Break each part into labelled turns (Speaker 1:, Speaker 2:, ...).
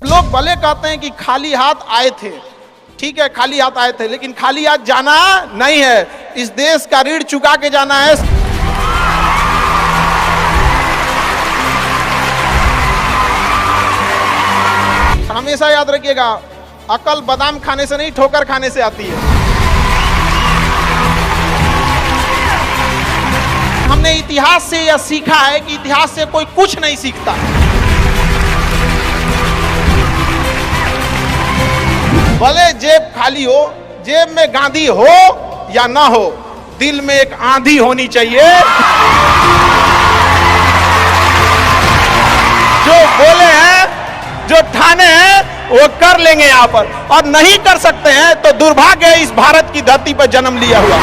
Speaker 1: लोग भले कहते हैं कि खाली हाथ आए थे, ठीक है खाली हाथ आए थे, लेकिन खाली हाथ जाना नहीं है। इस देश का ऋण चुका के जाना है। हमेशा याद रखिएगा, अकल बादाम खाने से नहीं ठोकर खाने से आती है। हमने इतिहास से यह सीखा है कि इतिहास से कोई कुछ नहीं सीखता। भले जेब खाली हो, जेब में गांधी हो या ना हो, दिल में एक आंधी होनी चाहिए। जो बोले हैं, जो ठाने हैं, वो कर लेंगे यहां पर, और नहीं कर सकते हैं तो दुर्भाग्य है इस भारत की धरती पर जन्म लिया हुआ।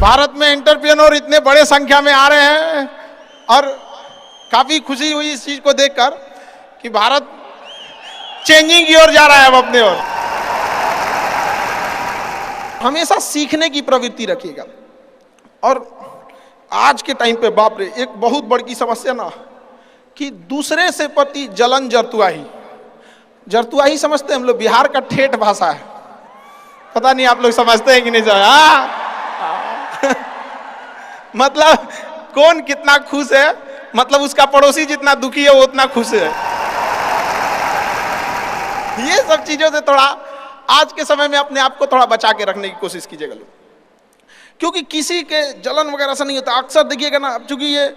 Speaker 1: भारत में एंटरप्रेन्योर इतने बड़े संख्या में आ रहे हैं और काफी खुशी हुई इस चीज को देखकर कि भारत चेंजिंग की ओर जा रहा है। अब अपने ओर हमेशा सीखने की प्रवृत्ति रखिएगा। और आज के टाइम पे बाप रे, एक बहुत बड़ी समस्या ना कि दूसरे से प्रति जलन, जरतुआही समझते हैं हम लोग। बिहार का ठेठ भाषा है, पता नहीं आप लोग समझते हैं कि नहीं समझ। मतलब कौन कितना खुश है, मतलब उसका पड़ोसी जितना दुखी है वो उतना खुश है। ये सब चीजों से थोड़ा आज के समय में अपने आप को थोड़ा बचा के रखने की कोशिश कीजिएगा लोग, क्योंकि किसी के जलन वगैरह से नहीं होता। अक्सर देखिएगा ना, चूंकि ये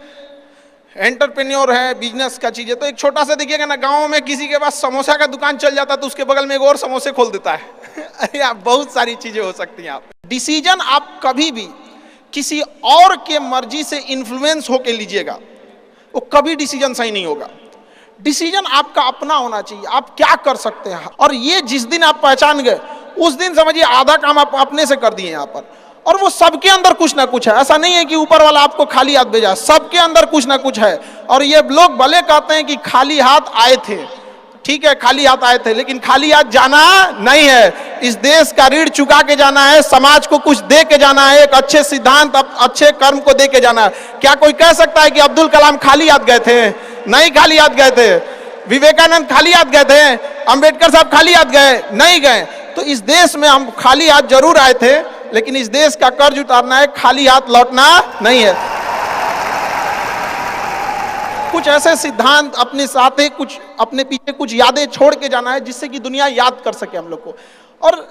Speaker 1: एंटरप्रेन्योर है, बिजनेस का चीज है, तो एक छोटा सा देखिएगा ना, गांव में किसी के पास समोसा का दुकान चल जाता तो उसके बगल में एक और समोसे खोल देता है। अरे आप बहुत सारी चीजें हो सकती हैं। आप डिसीजन आप कभी भी किसी और के मर्जी से इन्फ्लुएंस होके लीजिएगा, वो कभी डिसीजन सही नहीं होगा। डिसीजन आपका अपना होना चाहिए, आप क्या कर सकते हैं। और ये जिस दिन आप पहचान गए, उस दिन समझिए आधा काम आप अपने से कर दिए यहाँ पर। और वो सबके अंदर कुछ ना कुछ है, ऐसा नहीं है कि ऊपर वाला आपको खाली हाथ भेजा, सबके अंदर कुछ ना कुछ है। और ये लोग भले कहते हैं कि खाली हाथ आए थे, ठीक है खाली हाथ आए थे, लेकिन खाली हाथ जाना नहीं है। इस देश का ऋण चुका के जाना है, समाज को कुछ दे के जाना है, एक अच्छे सिद्धांत, अच्छे कर्म को दे के जाना है। क्या कोई कह सकता है कि अब्दुल कलाम खाली हाथ गए थे? नहीं खाली हाथ गए थे। विवेकानंद खाली हाथ गए थे? अंबेडकर साहब खाली हाथ गए? नहीं गए। तो इस देश में हम खाली हाथ जरूर आए थे, लेकिन इस देश का कर्ज उतारना है, खाली हाथ लौटना नहीं है। कुछ ऐसे सिद्धांत अपने साथ ही, कुछ अपने पीछे कुछ यादें छोड़ के जाना है, जिससे कि दुनिया याद कर सके हम लोग को। और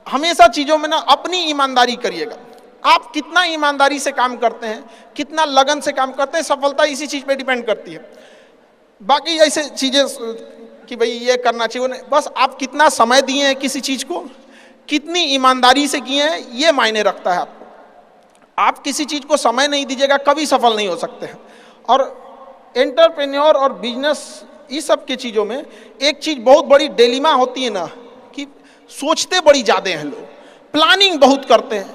Speaker 1: हमेशा चीजों में ना अपनी ईमानदारी करिएगा। आप कितना ईमानदारी से काम करते हैं, कितना लगन से काम करते हैं, सफलता इसी चीज पे डिपेंड करती है। बाकी ऐसे चीजें कि भाई ये करना चाहिए, बस आप कितना समय दिए हैं किसी चीज को, कितनी ईमानदारी से किए हैं, ये मायने रखता है आपको। आप किसी चीज को समय नहीं दीजिएगा, कभी सफल नहीं हो सकते हैं। और एंटरप्रेन्योर और बिजनेस, इस सब की चीज़ों में एक चीज़ बहुत बड़ी डिलेमा होती है ना, कि सोचते बड़ी ज़्यादा हैं लोग, प्लानिंग बहुत करते हैं।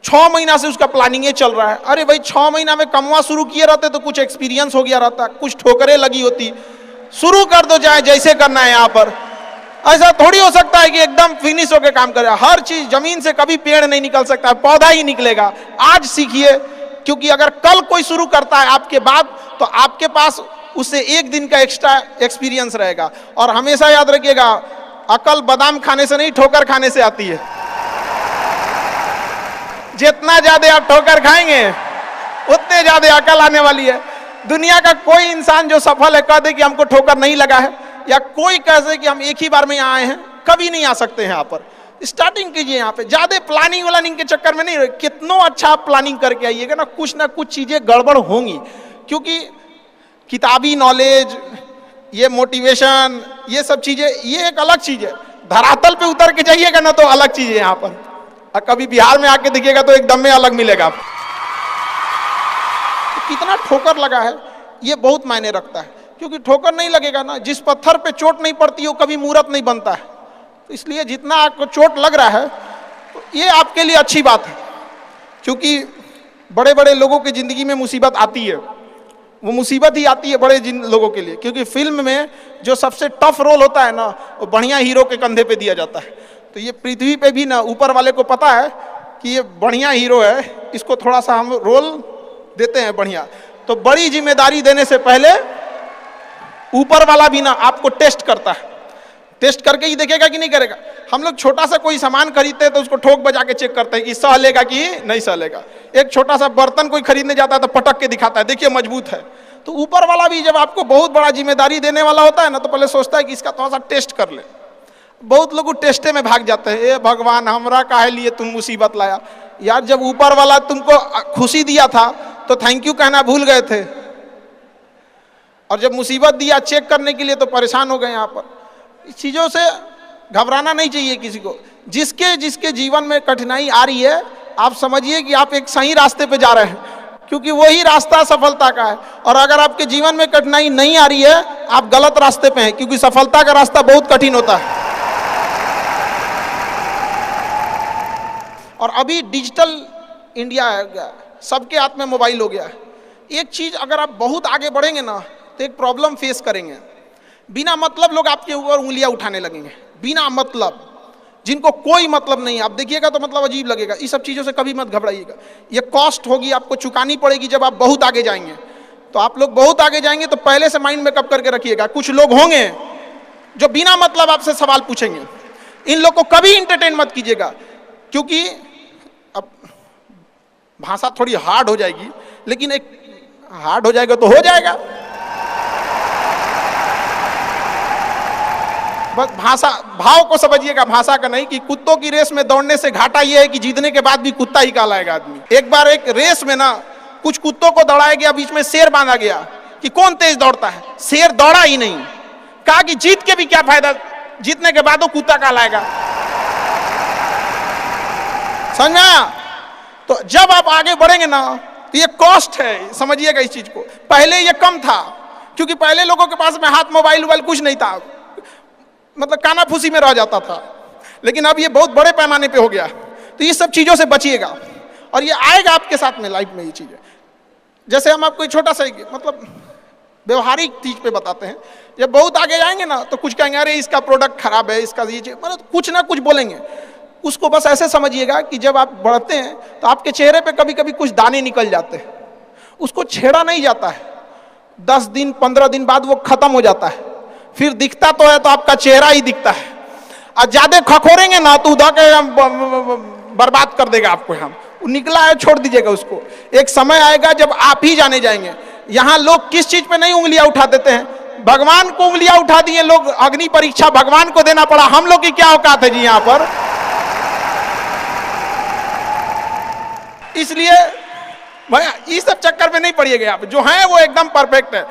Speaker 1: 6 महीना से उसका प्लानिंग ये चल रहा है। अरे भाई 6 महीना में कमवा शुरू किए रहते तो कुछ एक्सपीरियंस हो गया रहता, कुछ ठोकरें लगी होती। शुरू कर दो, चाहे जैसे करना है। यहाँ पर ऐसा थोड़ी हो सकता है कि एकदम फिनिश होकर काम करे। हर चीज, जमीन से कभी पेड़ नहीं निकल सकता, पौधा ही निकलेगा। आज सीखिए, क्योंकि अगर कल कोई शुरू करता है आपके बाद, तो आपके पास उससे एक दिन का एक्स्ट्रा एक्सपीरियंस रहेगा। और हमेशा याद रखिएगा, अकल बादाम खाने से नहीं ठोकर खाने से आती है। जितना ज्यादा आप ठोकर खाएंगे, उतने ज्यादा अकल आने वाली है। दुनिया का कोई इंसान जो सफल है, कह दे कि हमको ठोकर नहीं लगा है, या कोई कह दे कि हम एक ही बार में यहाँ आए हैं, कभी नहीं आ सकते हैं। यहाँ पर स्टार्टिंग कीजिए, यहाँ पे ज्यादा प्लानिंग के चक्कर में नहीं रहे। कितना अच्छा आप प्लानिंग करके आइएगा ना, कुछ चीजें गड़बड़ होंगी। क्योंकि किताबी नॉलेज, ये मोटिवेशन, ये सब चीजें, ये एक अलग चीज है। धरातल पे उतर के जाइएगा ना तो अलग चीज है यहाँ पर। और कभी बिहार में आके देखिएगा तो एकदम में अलग मिलेगा। तो कितना ठोकर लगा है, ये बहुत मायने रखता है। क्योंकि ठोकर नहीं लगेगा ना, जिस पत्थर पे चोट नहीं पड़ती वो कभी मूर्त नहीं बनता है। तो इसलिए जितना आपको चोट लग रहा है, तो ये आपके लिए अच्छी बात है। क्योंकि बड़े बड़े लोगों की जिंदगी में मुसीबत आती है, वो मुसीबत ही आती है बड़े जिन लोगों के लिए, क्योंकि फिल्म में जो सबसे टफ रोल होता है ना, वो बढ़िया हीरो के कंधे पे दिया जाता है। तो ये पृथ्वी पे भी ना ऊपर वाले को पता है कि ये बढ़िया हीरो है, इसको थोड़ा सा हम रोल देते हैं बढ़िया। तो बड़ी जिम्मेदारी देने से पहले ऊपर वाला भी ना आपको टेस्ट करता है, टेस्ट करके ही देखेगा कि नहीं करेगा। हम लोग छोटा सा कोई सामान खरीदते हैं तो उसको ठोक बजा के चेक करते हैं कि सह लेगा कि नहीं सह लेगा। एक छोटा सा बर्तन कोई खरीदने जाता है तो पटक के दिखाता है, देखिए मजबूत है। तो ऊपर वाला भी जब आपको बहुत बड़ा जिम्मेदारी देने वाला होता है ना, तो पहले सोचता है कि इसका थोड़ा सा टेस्ट कर ले। बहुत लोग टेस्टे में भाग जाते हैं, ए भगवान हमरा काहे लिए तुम मुसीबत लाया। यार जब ऊपर वाला तुमको खुशी दिया था तो थैंक यू कहना भूल गए थे, और जब मुसीबत दिया चेक करने के लिए तो परेशान हो गए। यहाँ पर इस चीज़ों से घबराना नहीं चाहिए किसी को। जिसके जिसके जीवन में कठिनाई आ रही है, आप समझिए कि आप एक सही रास्ते पे जा रहे हैं, क्योंकि वही रास्ता सफलता का है। और अगर आपके जीवन में कठिनाई नहीं आ रही है, आप गलत रास्ते पे हैं, क्योंकि सफलता का रास्ता बहुत कठिन होता है। और अभी डिजिटल इंडिया है गया, सबके हाथ में मोबाइल हो गया है। एक चीज अगर आप बहुत आगे बढ़ेंगे ना, तो एक प्रॉब्लम फेस करेंगे। बिना मतलब लोग आपके ऊपर उंगलियां उठाने लगेंगे, बिना मतलब, जिनको कोई मतलब नहीं है। आप देखिएगा तो मतलब अजीब लगेगा। इस सब चीज़ों से कभी मत घबराइएगा। ये कॉस्ट होगी, आपको चुकानी पड़ेगी जब आप बहुत आगे जाएंगे। तो आप लोग बहुत आगे जाएंगे तो पहले से माइंड में कब करके रखिएगा। कुछ लोग होंगे जो बिना मतलब आपसे सवाल पूछेंगे, इन लोग को कभी इंटरटेन मत कीजिएगा, क्योंकि अब भाषा थोड़ी हार्ड हो जाएगी, लेकिन एक हार्ड हो जाएगा तो हो जाएगा। बस भाषा, भाव को समझिएगा, भाषा का नहीं। कि कुत्तों की रेस में दौड़ने से घाटा यह है कि जीतने के बाद भी कुत्ता ही कहलाएगा आदमी। एक बार एक रेस में ना कुछ कुत्तों को दौड़ाया गया, बीच में शेर बांधा गया कि कौन तेज दौड़ता है। शेर दौड़ा ही नहीं, कहा कि जीत के भी क्या फायदा, जीतने के बाद वो कुत्ता कहलाएगा। समझा? तो जब आप आगे बढ़ेंगे ना, तो ये कॉस्ट है, समझिएगा इस चीज को। पहले ये कम था, क्योंकि पहले लोगों के पास में हाथ मोबाइल वोबाइल कुछ नहीं था, मतलब काना फूसी में रह जाता था। लेकिन अब ये बहुत बड़े पैमाने पे हो गया। तो ये सब चीजों से बचिएगा, और ये आएगा आपके साथ में लाइफ में। ये चीजें जैसे हम आपको छोटा सा मतलब व्यवहारिक चीज पे बताते हैं। जब बहुत आगे जाएंगे ना, तो कुछ कहेंगे अरे इसका प्रोडक्ट खराब है, इसका ये चीज, मतलब कुछ ना कुछ बोलेंगे। उसको बस ऐसे समझिएगा कि जब आप बढ़ते हैं तो आपके चेहरे पे कभी कभी कुछ दाने निकल जाते हैं, उसको छेड़ा नहीं जाता है। 10 दिन 15 दिन बाद वो खत्म हो जाता है, फिर दिखता तो है तो आपका चेहरा ही दिखता है। और ज्यादा खखोरेंगे ना तो उधर के बर्बाद कर देगा आपको। हम निकला है, छोड़ दीजिएगा उसको। एक समय आएगा जब आप ही जाने जाएंगे। यहाँ लोग किस चीज पे नहीं उंगलियां उठा देते हैं, भगवान को उंगलियां उठा दिए लोग। अग्नि परीक्षा भगवान को देना पड़ा, हम लोग की क्या औकात है जी यहाँ पर। इसलिए भैया इस सब चक्कर में नहीं पड़िएगा आप। जो है वो एकदम परफेक्ट है,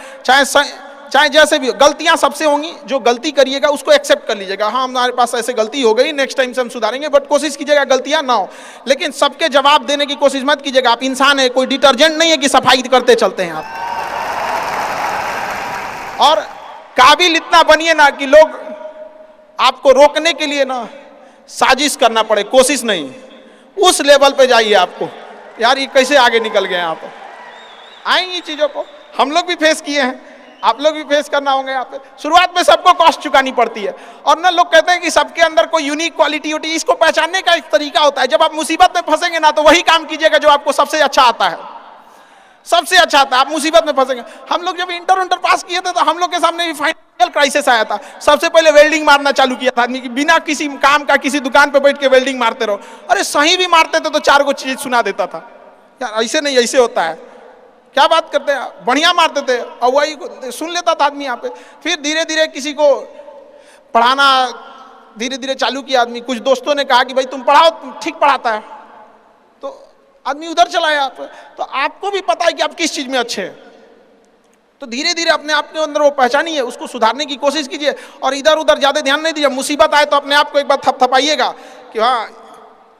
Speaker 1: चाहे जैसे भी। गलतियां सबसे होंगी, जो गलती करिएगा उसको एक्सेप्ट कर लीजिएगा। हाँ हमारे पास ऐसे गलती हो गई, नेक्स्ट टाइम से हम सुधारेंगे, बट कोशिश कीजिएगा गलतियां ना हो। लेकिन सबके जवाब देने की कोशिश मत कीजिएगा। आप इंसान है, कोई डिटर्जेंट नहीं है कि सफाई करते चलते हैं आप। और काबिल इतना बनिए ना कि लोग आपको रोकने के लिए ना साजिश करना पड़े, कोशिश नहीं। उस लेवल पे जाइए आपको। यार ये कैसे आगे निकल गए यहाँ पर। आएंगी चीजों को, हम लोग भी फेस किए हैं, आप लोग भी फेस करना होंगे। यहाँ पे शुरुआत में सबको कॉस्ट चुकानी पड़ती है। और ना लोग कहते हैं कि सबके अंदर कोई यूनिक क्वालिटी होती है। इसको पहचानने का एक तरीका होता है। जब आप मुसीबत में फंसेंगे ना, तो वही काम कीजिएगा जो आपको सबसे अच्छा आता है, सबसे अच्छा आता है। आप मुसीबत में फंसेंगे। हम लोग जब इंटर पास किए थे तो हम लोग के सामने भी फाइनल क्राइसिस आया था। सबसे पहले वेल्डिंग मारना चालू किया था आदमी, बिना किसी काम का किसी दुकान पे बैठ के वेल्डिंग मारते रहो। अरे सही भी मारते थे तो 4 गो चीज सुना देता था। यार ऐसे नहीं, ऐसे होता है, क्या बात करते हैं, बढ़िया मारते थे और वही सुन लेता था आदमी यहाँ पे। फिर धीरे धीरे किसी को पढ़ाना धीरे धीरे चालू किया आदमी। कुछ दोस्तों ने कहा कि भाई तुम पढ़ाओ, ठीक पढ़ाता है, तो आदमी उधर चला गया। तो आपको भी पता है कि आप किस चीज में अच्छे हैं, तो धीरे धीरे अपने आप के अंदर वो पहचानिए, उसको सुधारने की कोशिश कीजिए। और इधर उधर ज्यादा ध्यान नहीं दीजिए। मुसीबत आए तो अपने आप को एक बार थपथपाइएगा कि हाँ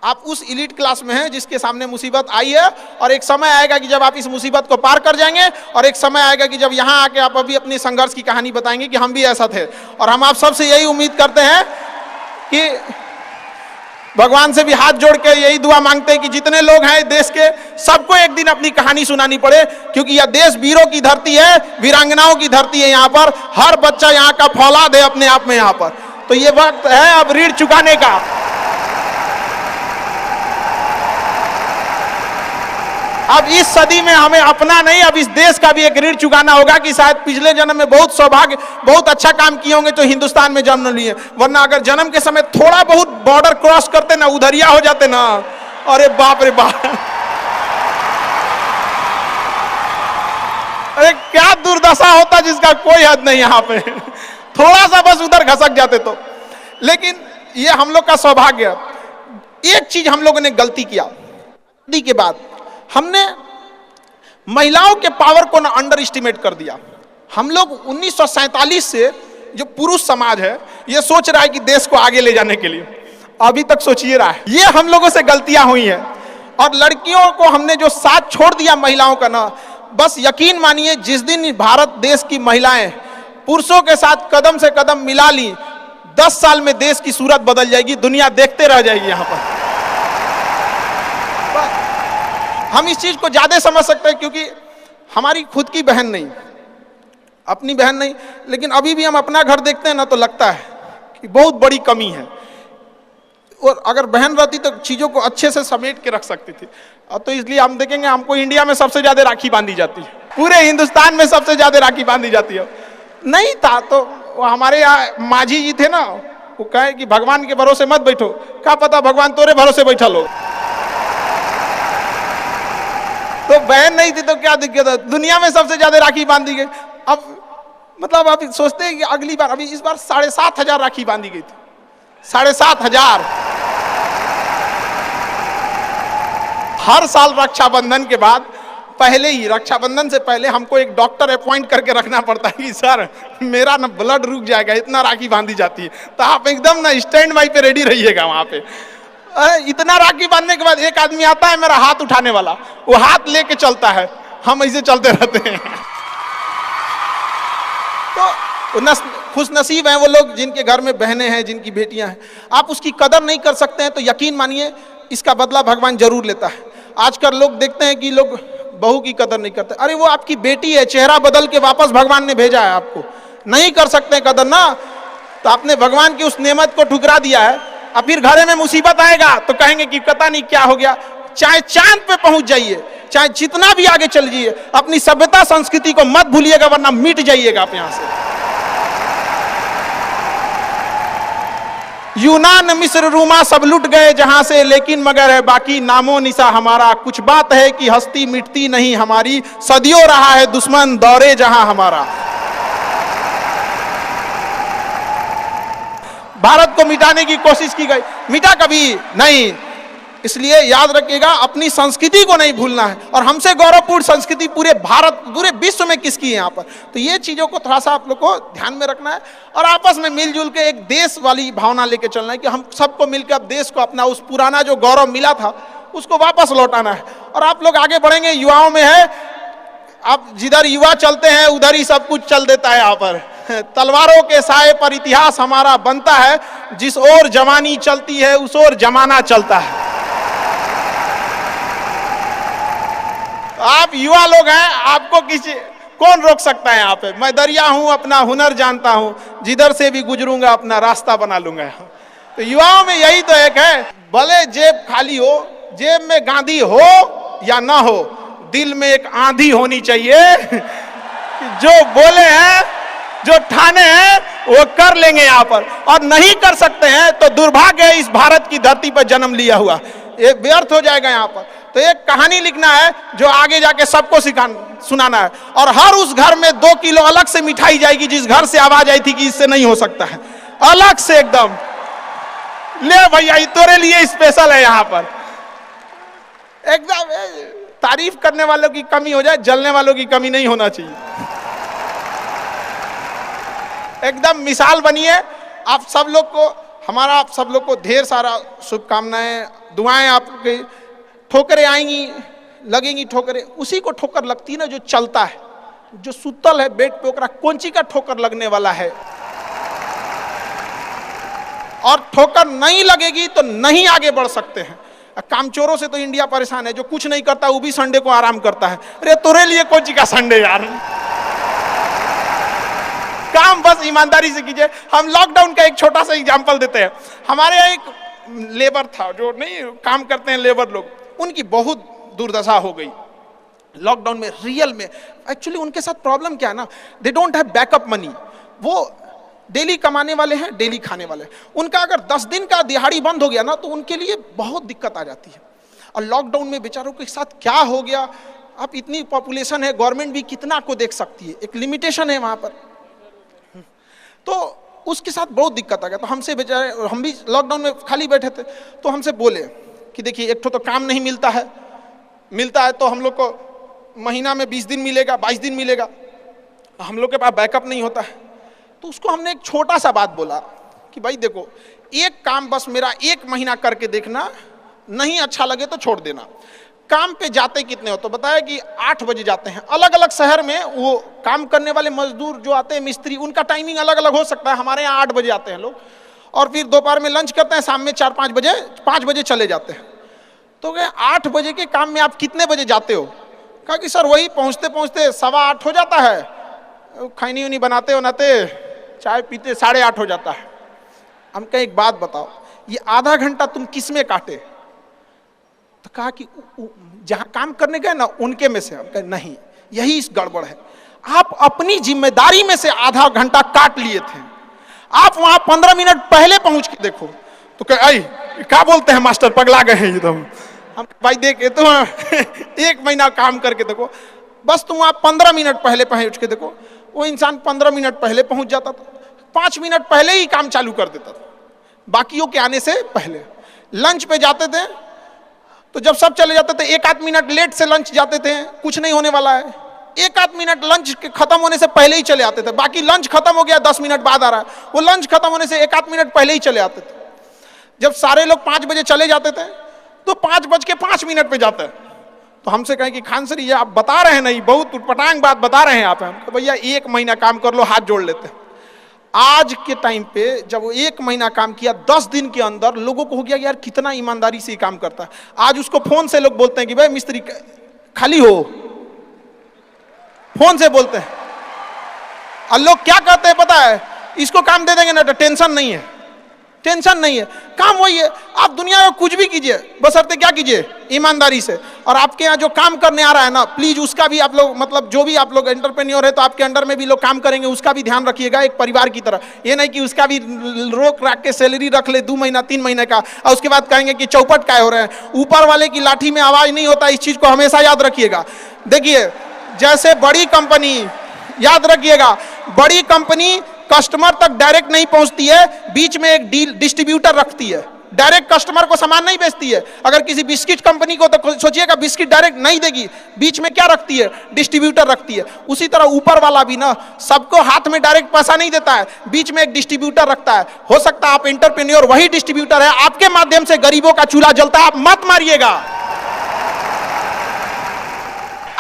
Speaker 1: आप उस इलीट क्लास में हैं जिसके सामने मुसीबत आई है। और एक समय आएगा कि जब आप इस मुसीबत को पार कर जाएंगे, और एक समय आएगा कि जब यहाँ आके आप अभी अपनी संघर्ष की कहानी बताएंगे कि हम भी ऐसा थे। और हम आप सबसे यही उम्मीद करते हैं कि भगवान से भी हाथ जोड़ के यही दुआ मांगते हैं कि जितने लोग हैं देश के, सबको एक दिन अपनी कहानी सुनानी पड़े, क्योंकि यह देश वीरों की धरती है, वीरांगनाओं की धरती है। यहाँ पर हर बच्चा यहाँ का फौलाद है अपने आप में यहाँ पर। तो ये वक्त है अब ऋण चुकाने का। अब इस सदी में हमें अपना नहीं, अब इस देश का भी एक ऋण चुकाना होगा कि शायद पिछले जन्म में बहुत सौभाग्य, बहुत अच्छा काम किए होंगे तो हिंदुस्तान में जन्म लिए, वरना अगर जन्म के समय थोड़ा बहुत बॉर्डर क्रॉस करते ना, उधरिया हो जाते ना, अरे बाप रे बाप, अरे क्या दुर्दशा होता जिसका कोई हद नहीं। यहाँ पे थोड़ा सा बस उधर घसक जाते तो। लेकिन ये हम लोग का सौभाग्य। एक चीज हम लोगों ने गलती किया के बाद, हमने महिलाओं के पावर को ना अंडर एस्टिमेट कर दिया। हम लोग 1947 से जो पुरुष समाज है ये सोच रहा है कि देश को आगे ले जाने के लिए, अभी तक सोचिए रहा है। ये हम लोगों से गलतियां हुई हैं। और लड़कियों को हमने जो साथ छोड़ दिया महिलाओं का ना, बस यकीन मानिए जिस दिन भारत देश की महिलाएं पुरुषों के साथ कदम से कदम मिला ली, 10 साल में देश की सूरत बदल जाएगी, दुनिया देखते रह जाएगी। यहाँ पर हम इस चीज को ज्यादा समझ सकते हैं क्योंकि हमारी खुद की बहन नहीं, अपनी बहन नहीं, लेकिन अभी भी हम अपना घर देखते हैं ना तो लगता है कि बहुत बड़ी कमी है। और अगर बहन रहती तो चीजों को अच्छे से समेट के रख सकती थी। तो इसलिए हम देखेंगे हमको इंडिया में सबसे ज्यादा राखी बांधी जाती है, पूरे हिंदुस्तान में सबसे ज्यादा राखी बांधी जाती है। नहीं था तो हमारे यहाँ माझी जी थे ना, वो कहे कि भगवान के भरोसे मत बैठो, क्या पता भगवान तोरे भरोसे बैठा लो। तो बहन नहीं थी तो क्या दिक्कत है, दुनिया में सबसे ज्यादा राखी बांधी गई। अब मतलब अभी सोचते हैं कि अगली बार, अभी इस बार 7,500 राखी बांधी गई थी, 7,500। हर साल रक्षाबंधन के बाद, पहले ही रक्षाबंधन से पहले हमको एक डॉक्टर अपॉइंट करके रखना पड़ता है कि सर मेरा ना ब्लड रुक जाएगा, इतना राखी बांधी जाती है। तो आप एकदम ना स्टैंड बाई पे रेडी रहिएगा वहां पे। इतना राखी बांधने के बाद एक आदमी आता है मेरा हाथ उठाने वाला, वो हाथ लेके चलता है, हम ऐसे चलते रहते हैं। तो खुश नसीब हैं वो लोग जिनके घर में बहनें हैं, जिनकी बेटियां हैं। आप उसकी कदर नहीं कर सकते हैं तो यकीन मानिए इसका बदला भगवान जरूर लेता है। आजकल लोग देखते हैं कि लोग बहू की कदर नहीं करते। अरे वो आपकी बेटी है, चेहरा बदल के वापस भगवान ने भेजा है आपको, नहीं कर सकते कदर ना, तो आपने भगवान की उस नेमत को ठुकरा दिया है। अब फिर घरे में मुसीबत आएगा तो कहेंगे कि पता नहीं क्या हो गया। चाहे चांद पे पहुंच जाइए, चाहे जितना भी आगे चल जाइए, अपनी सभ्यता संस्कृति को मत भूलिएगा वरना मिट जाइएगा आप यहां से। यूनान मिस्र रूमा सब लुट गए जहां से, लेकिन मगर है बाकी नामो निशा हमारा। कुछ बात है कि हस्ती मिटती नहीं हमारी, सदियों रहा है दुश्मन दौरे जहां हमारा। भारत को मिटाने की कोशिश की गई, मिटा कभी नहीं। इसलिए याद रखिएगा अपनी संस्कृति को नहीं भूलना है। और हमसे गौरवपूर्ण संस्कृति पूरे भारत, पूरे विश्व में किसकी है यहाँ पर, तो ये चीजों को थोड़ा सा आप लोग को ध्यान में रखना है और आपस में मिलजुल के एक देश वाली भावना लेके चलना है कि हम सबको मिलकर अब देश को अपना उस पुराना जो गौरव मिला था उसको वापस लौटाना है। और आप लोग आगे बढ़ेंगे, युवाओं में है, अब जिधर युवा चलते हैं उधर ही सब कुछ चल देता है। यहाँ पर तलवारों के साए पर इतिहास हमारा बनता है, जिस ओर जवानी चलती है उस ओर जमाना चलता है। आप युवा लोग हैं, आपको किसी कौन रोक सकता है यहाँ पे। मैं दरिया हूं, अपना हुनर जानता हूं, जिधर से भी गुजरूंगा अपना रास्ता बना लूंगा। तो युवाओं में यही तो एक है, भले जेब खाली हो, जेब में गांधी हो या ना हो, दिल में एक आंधी होनी चाहिए। जो बोले हैं, जो ठाने हैं वो कर लेंगे यहाँ पर, और नहीं कर सकते हैं तो दुर्भाग्य है इस भारत की धरती पर जन्म लिया हुआ, ये व्यर्थ हो जाएगा यहाँ पर। तो एक कहानी लिखना है जो आगे जाके सबको सुनाना है, और हर उस घर में 2 किलो अलग से मिठाई जाएगी जिस घर से आवाज आई थी कि इससे नहीं हो सकता है, अलग से एकदम ले भैया, तोरे लिए स्पेशल है यहाँ पर। एकदम तारीफ करने वालों की कमी हो जाए, जलने वालों की कमी नहीं होना चाहिए। एकदम मिसाल बनिए। आप सब लोग को, हमारा आप सब लोग को ढेर सारा शुभकामनाएं, दुआएं। आपके ठोकरें आएंगी, लगेंगी ठोकरें, उसी को ठोकर लगती है ना जो चलता है, जो सुतल है बेड पे, ओकरा कौन ची का ठोकर लगने वाला है। और ठोकर नहीं लगेगी तो नहीं आगे बढ़ सकते हैं। कामचोरों से तो इंडिया परेशान है, जो कुछ नहीं करता वो भी संडे को आराम करता है। अरे तोरे लिए कौन सी का संडे यार, काम बस ईमानदारी से कीजिए। हम लॉकडाउन का एक छोटा सा एग्जांपल देते हैं। हमारे यहाँ एक लेबर था, जो नहीं काम करते हैं लेबर लोग, उनकी बहुत दुर्दशा हो गई लॉकडाउन में। रियल में एक्चुअली उनके साथ प्रॉब्लम क्या है ना, they don't have backup money. वो डेली कमाने वाले हैं, डेली खाने वाले हैं। उनका अगर 10 दिन का दिहाड़ी बंद हो गया ना तो उनके लिए बहुत दिक्कत आ जाती है। और लॉकडाउन में बेचारों के साथ क्या हो गया, अब इतनी पॉपुलेशन है, गवर्नमेंट भी कितना को देख सकती है, एक लिमिटेशन है वहां पर। तो उसके साथ बहुत दिक्कत आ गया। तो हमसे बेचारे, हम भी लॉकडाउन में खाली बैठे थे, तो हमसे बोले कि देखिए एक तो काम नहीं मिलता है तो हम लोग को महीना में 20 दिन मिलेगा, 22 दिन मिलेगा, हम लोग के पास बैकअप नहीं होता है। तो उसको हमने एक छोटा सा बात बोला कि भाई देखो, एक काम बस मेरा 1 महीना करके देखना, नहीं अच्छा लगे तो छोड़ देना। काम पे जाते कितने हो, तो बताया कि 8 बजे जाते हैं। अलग अलग शहर में वो काम करने वाले मजदूर जो आते हैं, मिस्त्री, उनका टाइमिंग अलग अलग हो सकता है। हमारे यहाँ 8 बजे आते हैं लोग, और फिर दोपहर में लंच करते हैं, शाम में 4-5 बजे 5 बजे चले जाते हैं। तो कहे 8 बजे के काम में आप कितने बजे जाते हो? कहा कि सर वही पहुँचते पहुँचते 7:15 हो जाता है, खैनी उनी बनाते चाय पीते 8:30 हो जाता है। हम कहे एक बात बताओ, ये आधा घंटा तुम किस में काटे? तो कहा कि जहां काम करने गए ना उनके में से। हम कहे नहीं, यही इस गड़बड़ है। आप अपनी जिम्मेदारी में से आधा घंटा काट लिए थे, आप वहां 15 मिनट पहले पहुंच के देखो। तो कहे आई क्या बोलते हैं मास्टर, पगला गए हैं एकदम। हम भाई देख तो 1 महीना काम करके देखो, बस तुम वहां 15 मिनट पहले पहुंच के देखो। वो इंसान 15 मिनट पहले पहुंच जाता था, 5 मिनट पहले ही काम चालू कर देता था, बाकियों के आने से पहले। लंच पे जाते थे तो जब सब चले जाते थे 1-8 मिनट लेट से लंच जाते थे, कुछ नहीं होने वाला है। 1-8 मिनट लंच के खत्म होने से पहले ही चले आते थे, बाकी लंच खत्म हो गया 10 मिनट बाद आ रहा है, वो लंच खत्म होने से 1-8 मिनट पहले ही चले आते थे। जब सारे लोग 5 बजे चले जाते थे तो 5:05 पे जाते हैं। तो हमसे कहें कि खान सर ये आप बता रहे हैं नहीं, बहुत उटपटांग बात बता रहे हैं आप। हम भैया 1 महीना काम कर लो, हाथ जोड़ लेते हैं। आज के टाइम पे जब वो 1 महीना काम किया, 10 दिन के अंदर लोगों को हो गया यार कितना ईमानदारी से काम करता है। आज उसको फोन से लोग बोलते हैं कि भाई मिस्त्री खाली हो, फोन से बोलते हैं। और लोग क्या कहते हैं पता है, इसको काम दे देंगे ना तो टेंशन नहीं है, टेंशन नहीं है, काम वही है। आप दुनिया में कुछ भी कीजिए, बशर्ते क्या कीजिए, ईमानदारी से। और आपके यहाँ जो काम करने आ रहा है ना, प्लीज उसका भी आप लोग, मतलब जो भी आप लोग एंटरप्रेन्योर है तो आपके अंडर में भी लोग काम करेंगे, उसका भी ध्यान रखिएगा एक परिवार की तरह। ये नहीं कि उसका भी रोक रख के सैलरी रख ले 2 महीना 3 महीने का, और उसके बाद कहेंगे कि चौपट काय हो रहे हैं। ऊपर वाले की लाठी में आवाज नहीं होता, इस चीज को हमेशा याद रखिएगा। देखिए जैसे बड़ी कंपनी, याद रखिएगा, बड़ी कंपनी कस्टमर तक डायरेक्ट नहीं पहुंचती है, बीच में एक डिस्ट्रीब्यूटर रखती है, डायरेक्ट कस्टमर को सामान नहीं बेचती है। अगर किसी बिस्किट कंपनी को तो सोचिएगा बिस्किट डायरेक्ट नहीं देगी, बीच में क्या रखती है, डिस्ट्रीब्यूटर रखती है। उसी तरह ऊपर वाला भी ना सबको हाथ में डायरेक्ट पैसा नहीं देता है, बीच में एक डिस्ट्रीब्यूटर रखता है। हो सकता है आप एंटरप्रेन्योर वही डिस्ट्रीब्यूटर है, आपके माध्यम से गरीबों का चूल्हा जलता है। आप मत मारिएगा,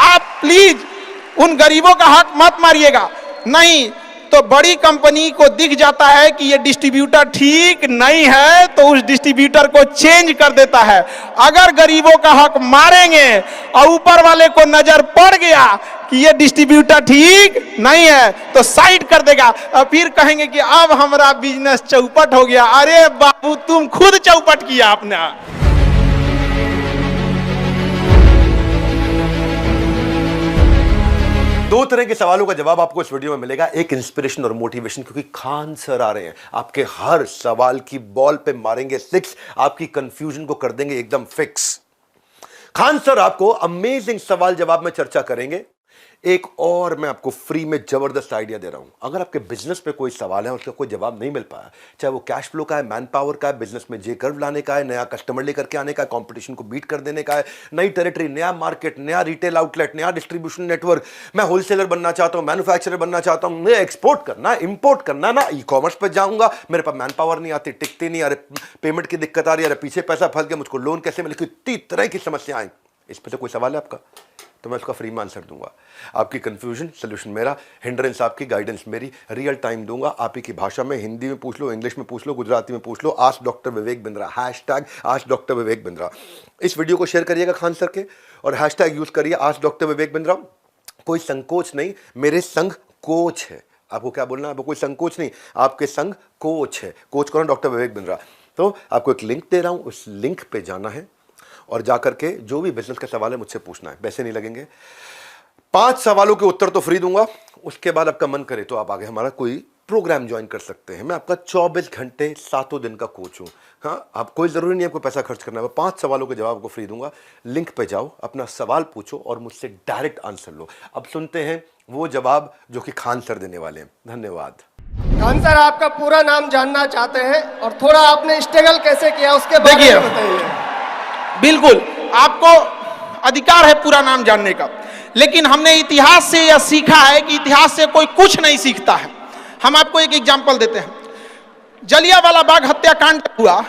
Speaker 1: आप प्लीज उन गरीबों का हक मत मारिएगा। नहीं तो बड़ी कंपनी को दिख जाता है कि ये डिस्ट्रीब्यूटर ठीक नहीं है तो उस डिस्ट्रीब्यूटर को चेंज कर देता है। अगर गरीबों का हक मारेंगे और ऊपर वाले को नजर पड़ गया कि ये डिस्ट्रीब्यूटर ठीक नहीं है तो साइड कर देगा, और फिर कहेंगे कि अब हमारा बिजनेस चौपट हो गया। अरे बाबू तुम खुद चौपट किया आपने।
Speaker 2: दो तरह के सवालों का जवाब आपको इस वीडियो में मिलेगा, एक इंस्पिरेशन और मोटिवेशन, क्योंकि खान सर आ रहे हैं, आपके हर सवाल की बॉल पे मारेंगे 6, आपकी कंफ्यूजन को कर देंगे एकदम फिक्स। खान सर आपको अमेजिंग सवाल जवाब में चर्चा करेंगे। एक और मैं आपको फ्री में जबरदस्त आइडिया दे रहा हूं। अगर आपके बिजनेस पे कोई सवाल है और उसका कोई जवाब नहीं मिल पाया, चाहे वो कैश फ्लो का है, मैन पावर का है, बिजनेस में जे कर्व लाने का है, नया कस्टमर लेकर के आने का है, कंपटीशन को बीट कर देने का है, नई टेरिटरी, नया मार्केट, नया रिटेल आउटलेट, नया डिस्ट्रीब्यूशन नेटवर्क, मैं होलसेलर बनना चाहता हूं, मैन्युफैक्चरर बनना चाहता हूं, मैं एक्सपोर्ट करना, इंपोर्ट करना, ना ई कॉमर्स पर जाऊंगा, मेरे पास मैन पावर नहीं आती, टिकती नहीं, अरे पेमेंट की दिक्कत आ रही है, अरे पीछे पैसा फंस गया, मुझको लोन कैसे मिले, कितनी तरह की समस्याएं। इस पर तो कोई सवाल है आपका? तो मैं उसका फ्री में आंसर दूंगा। आपकी कंफ्यूजन सोल्यूशन मेरा, हिंड्रेंस आपकी, गाइडेंस मेरी, रियल टाइम दूंगा आप ही की भाषा में। हिंदी में पूछ लो, इंग्लिश में पूछ लो, गुजराती में पूछ लो। Ask doctor Vivek Bindra, hashtag ask doctor Vivek Bindra. इस वीडियो को शेयर करिएगा खान सर के और हैशटैग यूज करिए आस्क डॉक्टर विवेक बिंद्रा। कोई संकोच नहीं, मेरे संग कोच है। आपको क्या बोलना है? आपको कोई संकोच नहीं, आपके संग कोच है। कोच कौन? डॉक्टर विवेक बिंद्रा। तो आपको एक लिंक दे रहा हूं, उस लिंक पे जाना है और जाकर के जो भी बिजनेस का सवाल है मुझसे पूछना है। पैसे नहीं लगेंगे। 5 सवालों के उत्तर तो फ्री दूंगा। उसके बाद आपका मन करे तो आप आगे हमारा कोई प्रोग्राम ज्वाइन कर सकते हैं। मैं आपका 24 घंटे 7 दिन का कोच हूं। हाँ, आप कोई जरूरी नहीं आपको पैसा खर्च करना है। 5 सवालों के जवाब आपको फ्री दूंगा। लिंक पे जाओ, अपना सवाल पूछो और मुझसे डायरेक्ट आंसर लो। अब सुनते हैं वो जवाब जो कि खान सर देने वाले हैं। धन्यवाद।
Speaker 3: खान सर, आपका पूरा नाम जानना चाहते हैं और थोड़ा आपने स्ट्रगल कैसे किया उसके बारे
Speaker 1: देखिए,
Speaker 3: में बताइए।
Speaker 1: बिल्कुल आपको अधिकार है पूरा नाम जानने का, लेकिन हमने इतिहास से यह सीखा है कि इतिहास से कोई कुछ नहीं सीखता है। हम आपको एक एग्जाम्पल देते हैं। जलियांवाला बाग हत्याकांड हुआ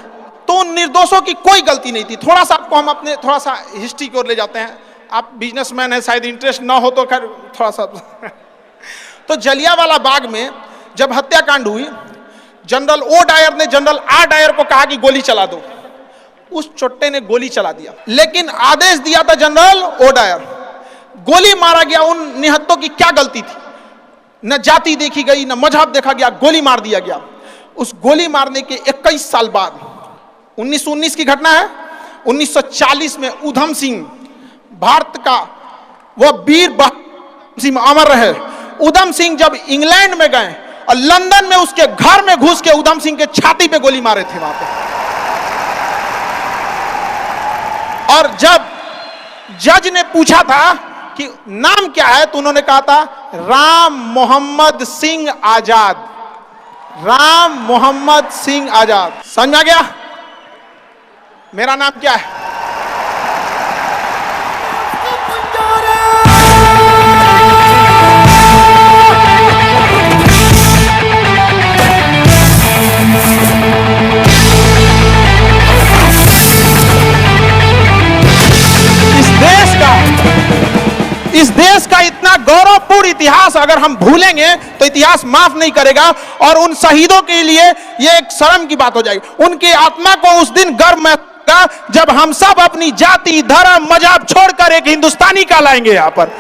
Speaker 1: तो उन निर्दोषों की कोई गलती नहीं थी। थोड़ा सा आपको हम अपने थोड़ा सा हिस्ट्री की ओर ले जाते हैं। आप बिजनेसमैन है, शायद इंटरेस्ट ना हो तो खैर थोड़ा सा तो जलियांवाला बाग में जब हत्याकांड हुई, जनरल ओ डायर ने जनरल आर डायर को कहा कि गोली चला दो। उस चोट्टे ने गोली चला दिया, लेकिन आदेश दिया था जनरल ओ डायर। गोली मारा गया। उन निहत्तों की क्या गलती थी? न जाति देखी गई, न मजहब देखा गया, गोली मार दिया गया। उस गोली मारने के 21 साल बाद 1919 की घटना है। 1940 में उधम सिंह, भारत का वह वीर सिंह अमर रहे। उधम सिंह जब इंग्लैंड में गए और लंदन में उसके घर में घुस के उधम सिंह के छाती पे गोली मारे थे वहां पे। और जब जज ने पूछा था कि नाम क्या है, तो उन्होंने कहा था राम मोहम्मद सिंह आजाद। राम मोहम्मद सिंह आजाद। समझ में आ गया मेरा नाम क्या है? इस देश का इतना गौरवपूर्ण इतिहास अगर हम भूलेंगे तो इतिहास माफ नहीं करेगा और उन शहीदों के लिए यह एक शर्म की बात हो जाएगी। उनकी आत्मा को उस दिन गर्व महसूस होगा जब हम सब अपनी जाति, धर्म, मजहब छोड़कर एक हिंदुस्तानी कहलाएंगे। यहां पर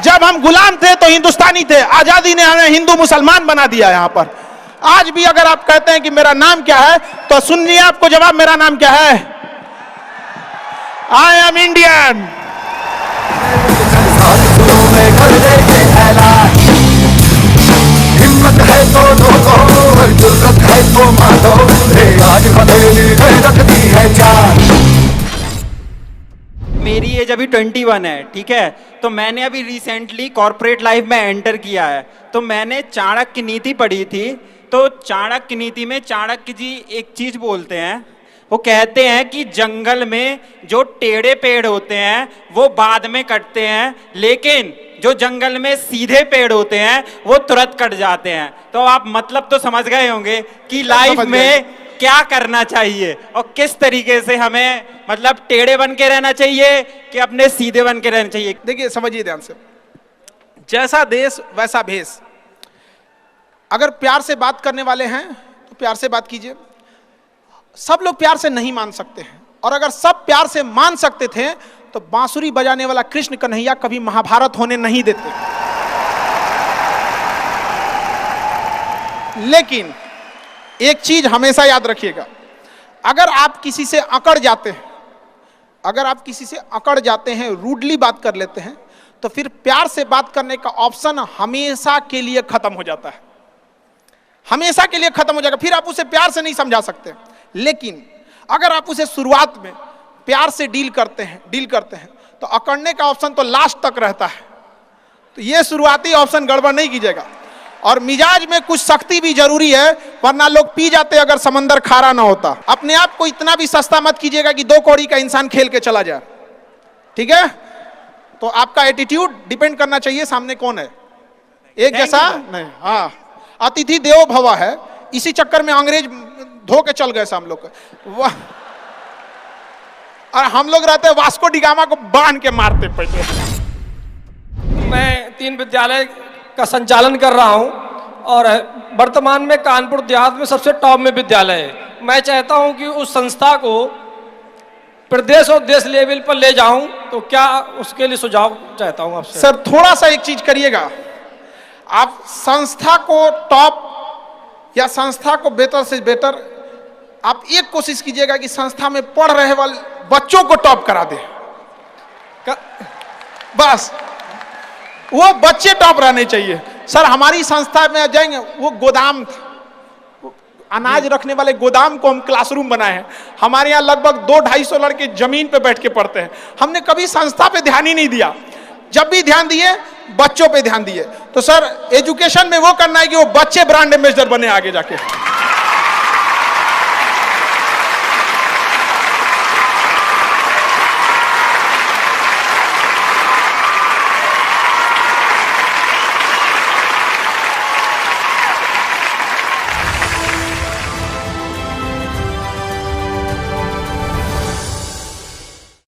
Speaker 1: जब हम गुलाम थे तो हिंदुस्तानी थे। आजादी ने हमें हिंदू मुसलमान बना दिया। यहां पर आज भी अगर आप कहते हैं कि मेरा नाम क्या है, तो सुनिए आपको जवाब। मेरा नाम क्या है? I am Indian.
Speaker 4: हिम्मत है तो लोगों, जुर्रत है तो मानो, आज हथेली में रखती है जान।
Speaker 5: मेरी एज अभी 21 है, ठीक है। तो मैंने अभी रिसेंटली कॉर्पोरेट लाइफ में एंटर किया है। तो मैंने चाणक्य नीति पढ़ी थी। तो चाणक्य नीति में चाणक्य जी एक चीज बोलते हैं। वो कहते हैं कि जंगल में जो टेढ़े पेड़ होते हैं वो बाद में कटते हैं, लेकिन जो जंगल में सीधे पेड़ होते हैं वो तुरंत कट जाते हैं। तो आप मतलब तो समझ गए होंगे कि लाइफ में क्या करना चाहिए और किस तरीके से हमें मतलब टेढ़े बन के रहना चाहिए कि अपने सीधे बन के रहना चाहिए।
Speaker 1: देखिए, समझिए ध्यान से। जैसा देश वैसा भेष। अगर प्यार से बात करने वाले हैं तो प्यार से बात कीजिए। सब लोग प्यार से नहीं मान सकते हैं, और अगर सब प्यार से मान सकते थे तो बांसुरी बजाने वाला कृष्ण कन्हैया कभी महाभारत होने नहीं देते। लेकिन एक चीज हमेशा याद रखिएगा, अगर आप किसी से अकड़ जाते हैं, रूडली बात कर लेते हैं, तो फिर प्यार से बात करने का ऑप्शन हमेशा के लिए खत्म हो जाता है। हमेशा के लिए खत्म हो जाएगा। फिर आप उसे प्यार से नहीं समझा सकते। लेकिन अगर आप उसे शुरुआत में प्यार से डील करते हैं तो अकड़ने का ऑप्शन तो लास्ट तक रहता है। तो ये शुरुआती ऑप्शन गड़बड़ नहीं कीजिएगा। और मिजाज में कुछ सख्ती भी जरूरी है, वरना लोग पी जाते अगर समंदर खारा ना होता। अपने आप को इतना भी सस्ता मत कीजिएगा कि 2 कौड़ी का इंसान खेल के चला जाए। ठीक है? तो आपका एटीट्यूड डिपेंड करना चाहिए सामने कौन है। एक जैसा नहीं। हाँ, अतिथि देवो भव है। इसी चक्कर में अंग्रेज धो के चल गए हम लोग। और हम लोग रहते वास्को डिगामा को बांध के मारते पहले।
Speaker 6: मैं 3 विद्यालय का संचालन कर रहा हूं और वर्तमान में कानपुर देहात में सबसे टॉप में विद्यालय है। मैं चाहता हूं कि उस संस्था को प्रदेश और देश लेवल पर ले जाऊं, तो क्या उसके लिए सुझाव चाहता हूं आपसे।
Speaker 1: सर थोड़ा सा एक चीज करिएगा, आप संस्था को टॉप या संस्था को बेहतर से बेहतर आप एक कोशिश कीजिएगा कि संस्था में पढ़ रहे वाले बच्चों को टॉप करा दे। बस वो बच्चे टॉप रहने चाहिए। सर हमारी संस्था में जाएंगे, वो गोदाम था, अनाज रखने वाले गोदाम को हम क्लासरूम बनाए हैं। हमारे यहाँ लगभग 200-250 लड़के जमीन पे बैठ के पढ़ते हैं। हमने कभी संस्था पे ध्यान ही नहीं दिया, जब भी ध्यान दिए बच्चों पे ध्यान दिए। तो सर एजुकेशन में वो करना है कि वो बच्चे ब्रांड एम्बेसडर बने आगे जाके।